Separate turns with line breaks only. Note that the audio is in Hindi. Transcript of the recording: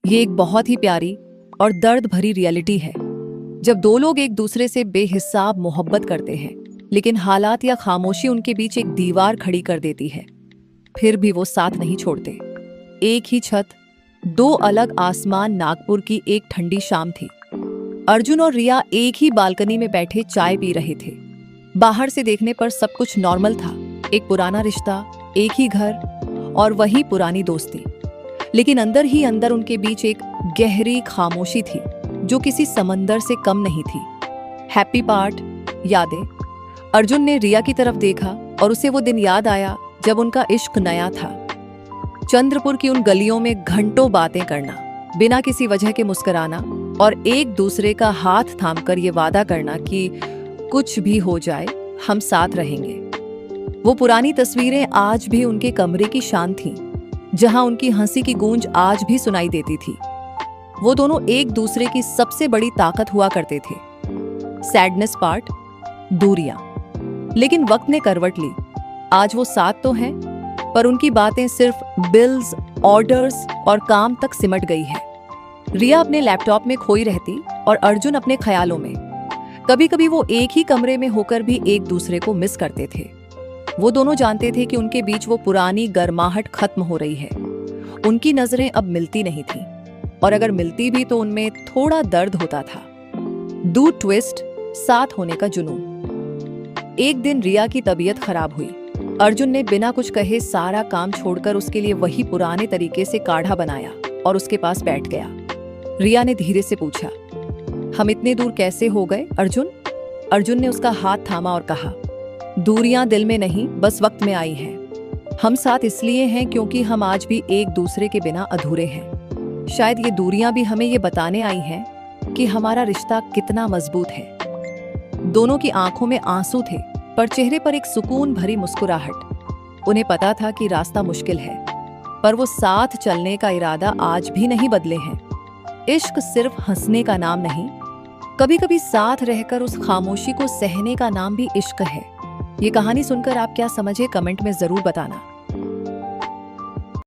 ये एक बहुत ही प्यारी और दर्द भरी रियलिटी है जब दो लोग एक दूसरे से बेहिसाब मोहब्बत करते हैं, लेकिन हालात या खामोशी उनके बीच एक दीवार खड़ी कर देती है। फिर भी वो साथ नहीं छोड़ते। एक ही छत, दो अलग आसमान। नागपुर की एक ठंडी शाम थी। अर्जुन और रिया एक ही बालकनी में बैठे चाय पी रहे थे। बाहर से देखने पर सब कुछ नॉर्मल था, एक पुराना रिश्ता, एक ही घर और वही पुरानी दोस्ती। लेकिन अंदर ही अंदर उनके बीच एक गहरी खामोशी थी जो किसी समंदर से कम नहीं थी। हैप्पी पार्ट, यादें। अर्जुन ने रिया की तरफ देखा और उसे वो दिन याद आया जब उनका इश्क नया था। चंद्रपुर की उन गलियों में घंटों बातें करना, बिना किसी वजह के मुस्कुराना और एक दूसरे का हाथ थामकर ये वादा करना कि कुछ भी हो जाए हम साथ रहेंगे। वो पुरानी तस्वीरें आज भी उनके कमरे की शान थीं, जहां उनकी हंसी की गूंज आज भी सुनाई देती थी। वो दोनों एक दूसरे की सबसे बड़ी ताकत हुआ करते थे। सैडनेस पार्ट, दूरियां। लेकिन वक्त ने करवट ली। आज वो साथ तो हैं, पर उनकी बातें सिर्फ बिल्स, ऑर्डर्स और काम तक सिमट गई है। रिया अपने लैपटॉप में खोई रहती और अर्जुन अपने ख्यालों में। कभी कभी वो एक ही कमरे में होकर भी एक दूसरे को मिस करते थे। वो दोनों जानते थे कि उनके बीच वो पुरानी गर्माहट खत्म हो रही है। उनकी नजरें अब मिलती नहीं थीं, और अगर मिलती भी तो उनमें थोड़ा दर्द होता था। दूर ट्विस्ट, साथ होने का जुनून। एक दिन रिया की तबीयत खराब हुई। अर्जुन ने बिना कुछ कहे सारा काम छोड़कर उसके लिए वही पुराने तरीके से काढ़ा बनाया और उसके पास बैठ गया। रिया ने धीरे से पूछा, हम इतने दूर कैसे हो गए अर्जुन? अर्जुन ने उसका हाथ थामा और कहा, दूरियां दिल में नहीं, बस वक्त में आई हैं। हम साथ इसलिए हैं क्योंकि हम आज भी एक दूसरे के बिना अधूरे हैं। शायद ये दूरियां भी हमें ये बताने आई हैं कि हमारा रिश्ता कितना मजबूत है। दोनों की आंखों में आंसू थे, पर चेहरे पर एक सुकून भरी मुस्कुराहट। उन्हें पता था कि रास्ता मुश्किल है, पर वो साथ चलने का इरादा आज भी नहीं बदले हैं। इश्क सिर्फ हंसने का नाम नहीं, कभी कभी साथ रहकर उस खामोशी को सहने का नाम भी इश्क है। ये कहानी सुनकर आप क्या समझे, कमेंट में जरूर बताना।